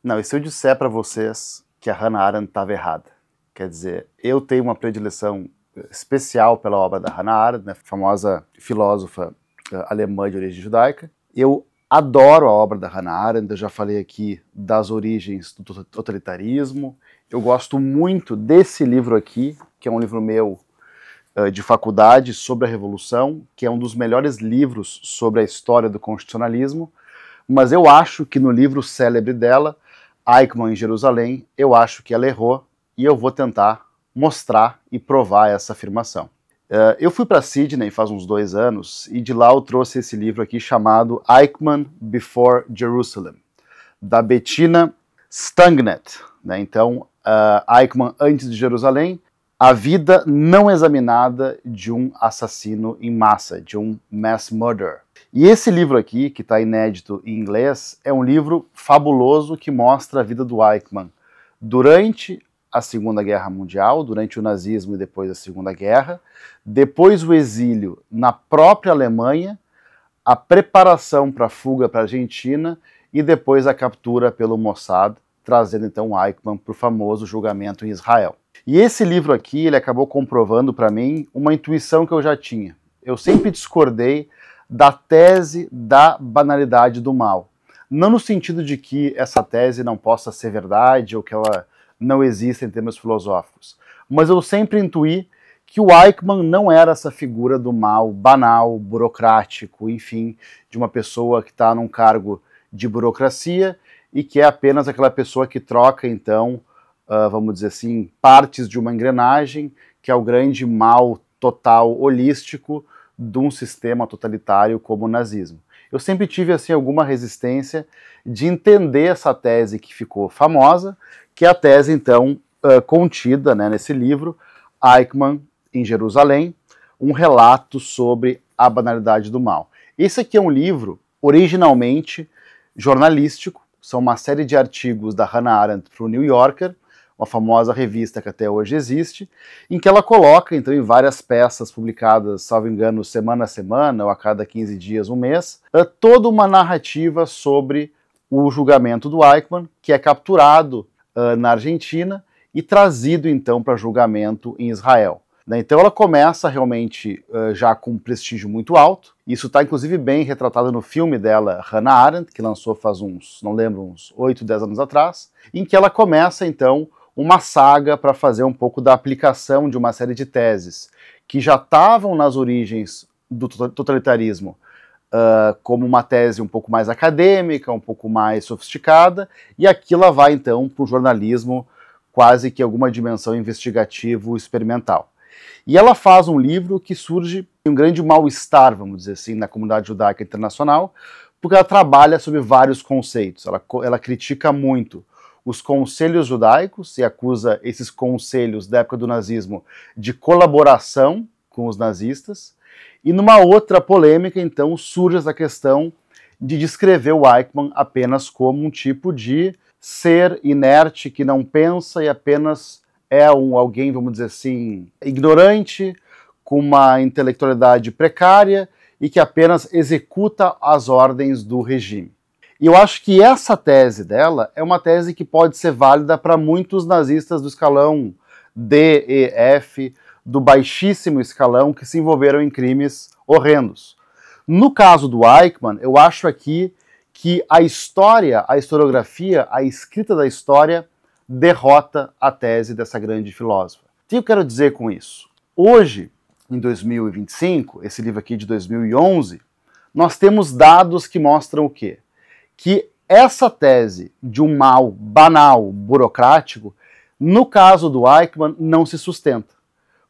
Não, e se eu disser para vocês que a Hannah Arendt estava errada? Quer dizer, eu tenho uma predileção especial pela obra da Hannah Arendt, né, famosa filósofa alemã de origem judaica. Eu adoro a obra da Hannah Arendt, eu já falei aqui das origens do totalitarismo. Eu gosto muito desse livro aqui, que é um livro meu de faculdade sobre a Revolução, que é um dos melhores livros sobre a história do constitucionalismo, mas eu acho que no livro célebre dela, Eichmann em Jerusalém, eu acho que ela errou e eu vou tentar mostrar e provar essa afirmação. Eu fui para Sydney faz uns 2 anos e de lá eu trouxe esse livro aqui chamado Eichmann Before Jerusalem, da Bettina Stangnet. Né? Então, Eichmann antes de Jerusalém, a vida não examinada de um assassino em massa, de um mass murder. E esse livro aqui, que está inédito em inglês, é um livro fabuloso que mostra a vida do Eichmann durante a Segunda Guerra Mundial, durante o nazismo e depois a Segunda Guerra, depois o exílio na própria Alemanha, a preparação para a fuga para a Argentina e depois a captura pelo Mossad, trazendo então Eichmann para o famoso julgamento em Israel. E esse livro aqui, ele acabou comprovando para mim uma intuição que eu já tinha. Eu sempre discordei da tese da banalidade do mal. Não no sentido de que essa tese não possa ser verdade ou que ela não exista em termos filosóficos. Mas eu sempre intuí que o Eichmann não era essa figura do mal banal, burocrático, enfim, de uma pessoa que está num cargo de burocracia e que é apenas aquela pessoa que troca, então, vamos dizer assim, partes de uma engrenagem, que é o grande mal total holístico de um sistema totalitário como o nazismo. Eu sempre tive assim alguma resistência de entender essa tese que ficou famosa, que é a tese então contida, né, nesse livro, Eichmann em Jerusalém, um relato sobre a banalidade do mal. Esse aqui é um livro originalmente jornalístico, são uma série de artigos da Hannah Arendt para o New Yorker, uma famosa revista que até hoje existe, em que ela coloca, então, em várias peças publicadas, salvo engano, semana a semana, ou a cada 15 dias, um mês, toda uma narrativa sobre o julgamento do Eichmann, que é capturado na Argentina e trazido, então, para julgamento em Israel. Então ela começa realmente já com um prestígio muito alto. Isso está inclusive bem retratado no filme dela, Hannah Arendt, que lançou faz uns 8, 10 anos atrás, em que ela começa então uma saga para fazer um pouco da aplicação de uma série de teses que já estavam nas origens do totalitarismo, como uma tese um pouco mais acadêmica, um pouco mais sofisticada, e aqui ela vai então para o jornalismo quase que alguma dimensão investigativo experimental. E ela faz um livro que surge um grande mal-estar, vamos dizer assim, na comunidade judaica internacional, porque ela trabalha sobre vários conceitos. Ela critica muito os conselhos judaicos e acusa esses conselhos da época do nazismo de colaboração com os nazistas. E numa outra polêmica, então, surge essa questão de descrever o Eichmann apenas como um tipo de ser inerte que não pensa e apenas é alguém, vamos dizer assim, ignorante, com uma intelectualidade precária e que apenas executa as ordens do regime. E eu acho que essa tese dela é uma tese que pode ser válida para muitos nazistas do escalão D, E, F, do baixíssimo escalão que se envolveram em crimes horrendos. No caso do Eichmann, eu acho aqui que a história, a historiografia, a escrita da história derrota a tese dessa grande filósofa. O que eu quero dizer com isso? Hoje, em 2025, esse livro aqui de 2011, nós temos dados que mostram o quê? Que essa tese de um mal banal, burocrático, no caso do Eichmann, não se sustenta.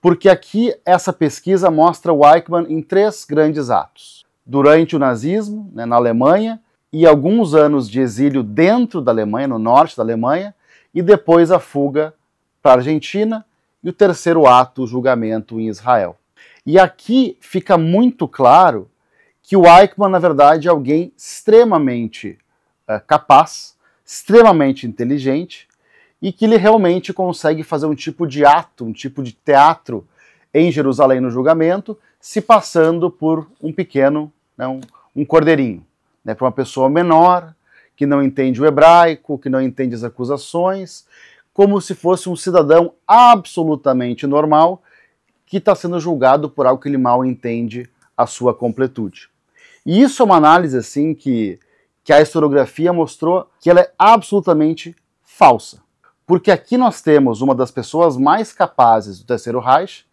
Porque aqui essa pesquisa mostra o Eichmann em 3 grandes atos. Durante o nazismo, né, na Alemanha, e alguns anos de exílio dentro da Alemanha, no norte da Alemanha, e depois a fuga para a Argentina, e o terceiro ato, o julgamento em Israel. E aqui fica muito claro que o Eichmann, na verdade, é alguém extremamente capaz, extremamente inteligente, e que ele realmente consegue fazer um tipo de ato, um tipo de teatro em Jerusalém no julgamento, se passando por um pequeno, né, um cordeirinho, né, para uma pessoa menor, que não entende o hebraico, que não entende as acusações, como se fosse um cidadão absolutamente normal que está sendo julgado por algo que ele mal entende a sua completude. E isso é uma análise assim que a historiografia mostrou que ela é absolutamente falsa. Porque aqui nós temos uma das pessoas mais capazes do Terceiro Reich,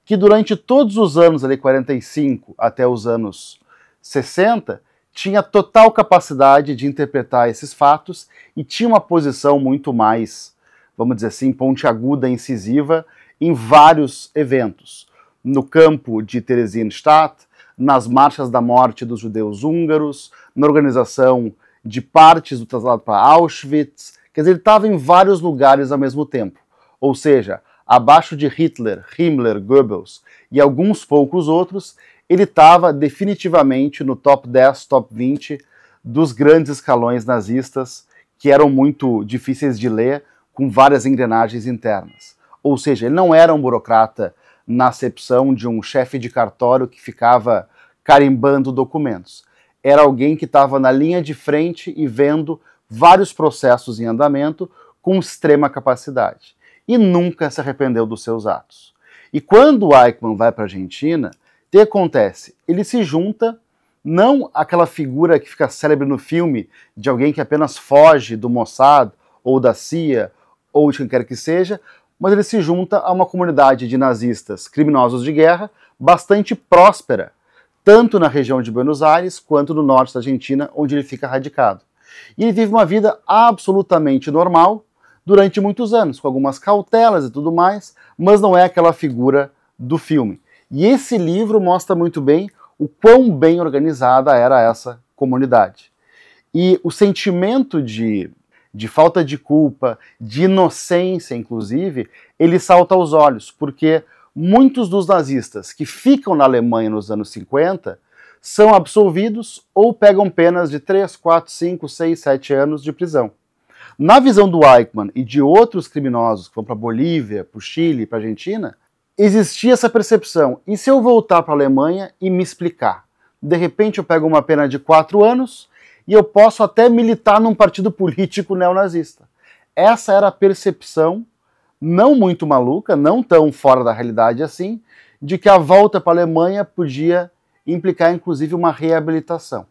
que durante todos os anos, ali 45 até os anos 60, tinha total capacidade de interpretar esses fatos e tinha uma posição muito mais, vamos dizer assim, pontiaguda, incisiva, em vários eventos. No campo de Theresienstadt, nas marchas da morte dos judeus húngaros, na organização de partes do traslado para Auschwitz. Quer dizer, ele estava em vários lugares ao mesmo tempo. Ou seja, abaixo de Hitler, Himmler, Goebbels e alguns poucos outros, ele estava definitivamente no top 10, top 20 dos grandes escalões nazistas, que eram muito difíceis de ler, com várias engrenagens internas. Ou seja, ele não era um burocrata na acepção de um chefe de cartório que ficava carimbando documentos. Era alguém que estava na linha de frente e vendo vários processos em andamento com extrema capacidade. E nunca se arrependeu dos seus atos. E quando o Eichmann vai para a Argentina, o que acontece? Ele se junta, não aquela figura que fica célebre no filme, de alguém que apenas foge do Mossad, ou da CIA, ou de quem quer que seja, mas ele se junta a uma comunidade de nazistas criminosos de guerra bastante próspera, tanto na região de Buenos Aires quanto no norte da Argentina, onde ele fica radicado. E ele vive uma vida absolutamente normal durante muitos anos, com algumas cautelas e tudo mais, mas não é aquela figura do filme. E esse livro mostra muito bem o quão bem organizada era essa comunidade. E o sentimento de falta de culpa, de inocência, inclusive, ele salta aos olhos, porque muitos dos nazistas que ficam na Alemanha nos anos 50 são absolvidos ou pegam penas de 3, 4, 5, 6, 7 anos de prisão. Na visão do Eichmann e de outros criminosos que vão para a Bolívia, para o Chile, para a Argentina, existia essa percepção. E se eu voltar para a Alemanha e me explicar? De repente eu pego uma pena de 4 anos e eu posso até militar num partido político neonazista. Essa era a percepção, não muito maluca, não tão fora da realidade assim, de que a volta para a Alemanha podia implicar inclusive uma reabilitação.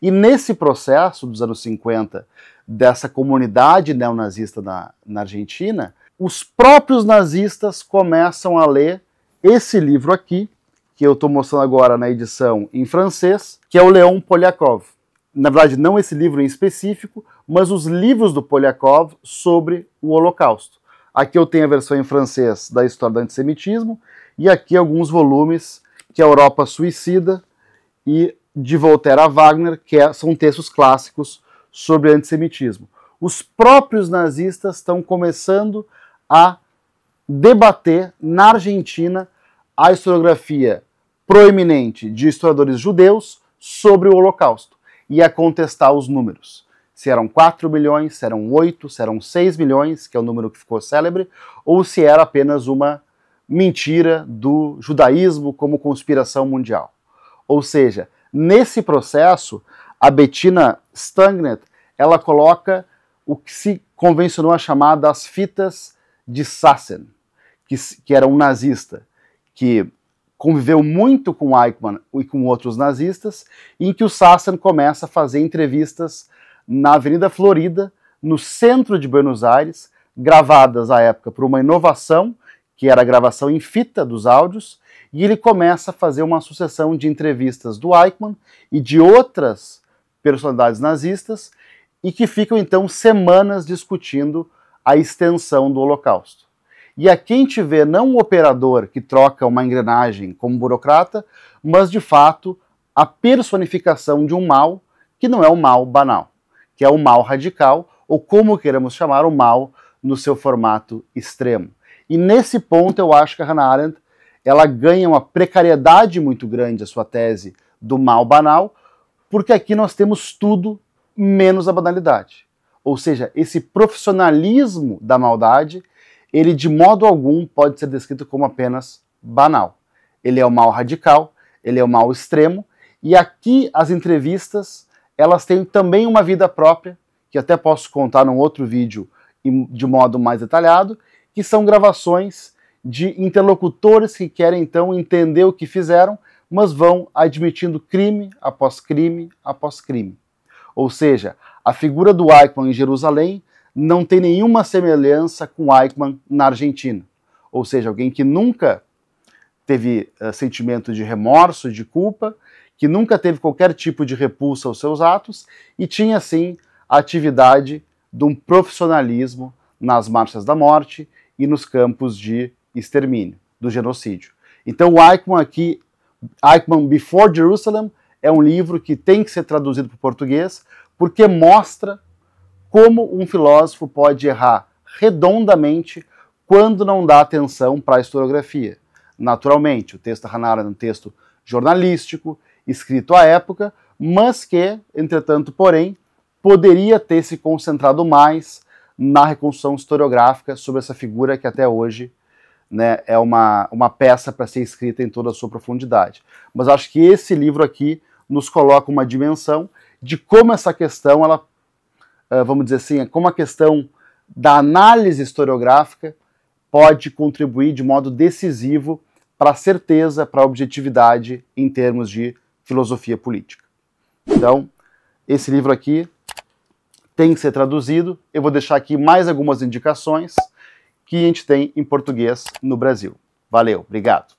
E nesse processo dos anos 50, dessa comunidade neonazista na Argentina, os próprios nazistas começam a ler esse livro aqui, que eu estou mostrando agora na edição em francês, que é o Leon Poliakov. Na verdade, não esse livro em específico, mas os livros do Poliakov sobre o Holocausto. Aqui eu tenho a versão em francês da História do Antissemitismo, e aqui alguns volumes, que é a Europa Suicida e de Voltaire a Wagner, que são textos clássicos sobre antissemitismo. Os próprios nazistas estão começando a debater na Argentina a historiografia proeminente de historiadores judeus sobre o Holocausto e a contestar os números. Se eram 4 milhões, se eram 8, se eram 6 milhões, que é o número que ficou célebre, ou se era apenas uma mentira do judaísmo como conspiração mundial. Ou seja, nesse processo, a Bettina Stangnet, ela coloca o que se convencionou a chamar das fitas de Sassen, que era um nazista, que conviveu muito com Eichmann e com outros nazistas, em que o Sassen começa a fazer entrevistas na Avenida Florida, no centro de Buenos Aires, gravadas à época por uma inovação, que era a gravação em fita dos áudios, e ele começa a fazer uma sucessão de entrevistas do Eichmann e de outras personalidades nazistas, e que ficam então semanas discutindo a extensão do Holocausto. E aqui a gente vê não um operador que troca uma engrenagem como burocrata, mas de fato a personificação de um mal que não é um mal banal, que é o mal radical, ou como queremos chamar o mal no seu formato extremo. E nesse ponto eu acho que a Hannah Arendt ela ganha uma precariedade muito grande a sua tese do mal banal, porque aqui nós temos tudo menos a banalidade. Ou seja, esse profissionalismo da maldade, ele de modo algum pode ser descrito como apenas banal. Ele é o mal radical, ele é o mal extremo, e aqui as entrevistas, elas têm também uma vida própria, que até posso contar num outro vídeo de modo mais detalhado, que são gravações de interlocutores que querem então entender o que fizeram, mas vão admitindo crime após crime após crime. Ou seja, a figura do Eichmann em Jerusalém não tem nenhuma semelhança com Eichmann na Argentina. Ou seja, alguém que nunca teve sentimento de remorso, de culpa, que nunca teve qualquer tipo de repulsa aos seus atos e tinha, sim, a atividade de um profissionalismo nas marchas da morte e nos campos de extermínio, do genocídio. Então o Eichmann aqui, Eichmann Before Jerusalem, é um livro que tem que ser traduzido para o português, porque mostra como um filósofo pode errar redondamente quando não dá atenção para a historiografia. Naturalmente, o texto da Hannah Arendt é um texto jornalístico, escrito à época, mas que, entretanto, porém, poderia ter se concentrado mais na reconstrução historiográfica sobre essa figura que até hoje, né, é uma peça para ser escrita em toda a sua profundidade. Mas acho que esse livro aqui nos coloca uma dimensão de como essa questão, ela, vamos dizer assim, como a questão da análise historiográfica pode contribuir de modo decisivo para a certeza, para a objetividade em termos de filosofia política. Então, esse livro aqui tem que ser traduzido. Eu vou deixar aqui mais algumas indicações que a gente tem em português no Brasil. Valeu, obrigado.